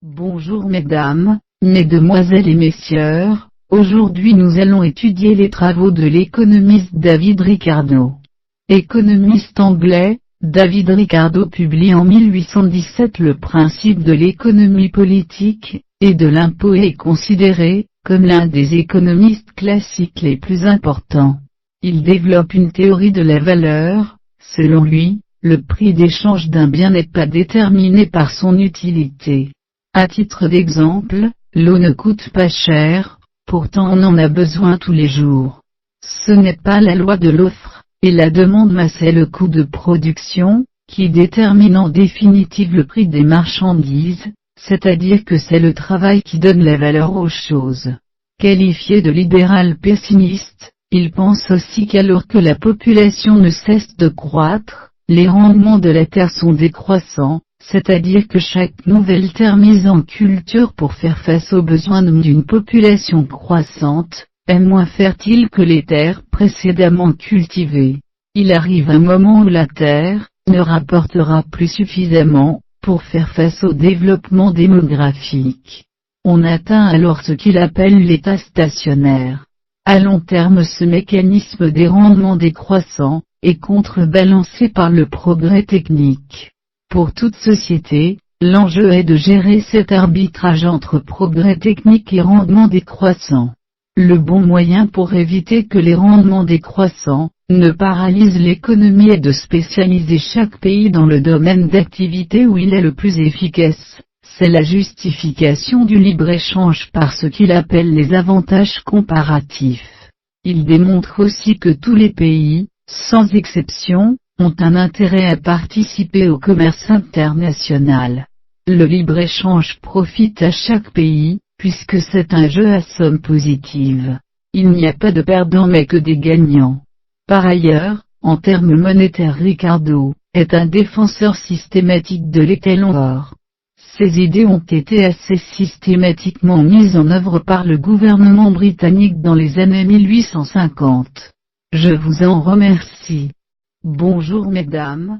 Bonjour mesdames, mesdemoiselles et messieurs, aujourd'hui nous allons étudier les travaux de l'économiste David Ricardo. Économiste anglais, David Ricardo publie en 1817 Le principe de l'économie politique et de l'impôt et est considéré comme l'un des économistes classiques les plus importants. Il développe une théorie de la valeur. Selon lui, le prix d'échange d'un bien n'est pas déterminé par son utilité. À titre d'exemple, l'eau ne coûte pas cher, pourtant on en a besoin tous les jours. Ce n'est pas la loi de l'offre et la demande mais c'est le coût de production, qui détermine en définitive le prix des marchandises, c'est-à-dire que c'est le travail qui donne la valeur aux choses. Qualifié de libéral pessimiste, il pense aussi qu'alors que la population ne cesse de croître, les rendements de la terre sont décroissants, c'est-à-dire que chaque nouvelle terre mise en culture pour faire face aux besoins d'une population croissante, est moins fertile que les terres précédemment cultivées. Il arrive un moment où la terre ne rapportera plus suffisamment pour faire face au développement démographique. On atteint alors ce qu'il appelle l'état stationnaire. À long terme, ce mécanisme des rendements décroissants est contrebalancé par le progrès technique. Pour toute société, l'enjeu est de gérer cet arbitrage entre progrès technique et rendement décroissant. Le bon moyen pour éviter que les rendements décroissants ne paralysent l'économie est de spécialiser chaque pays dans le domaine d'activité où il est le plus efficace. C'est la justification du libre-échange par ce qu'il appelle les avantages comparatifs. Il démontre aussi que tous les pays, sans exception, ont un intérêt à participer au commerce international. Le libre-échange profite à chaque pays, puisque c'est un jeu à somme positive. Il n'y a pas de perdants mais que des gagnants. Par ailleurs, en termes monétaires, Ricardo est un défenseur systématique de l'étalon or. Ces idées ont été assez systématiquement mises en œuvre par le gouvernement britannique dans les années 1850. Je vous en remercie. Bonjour mesdames.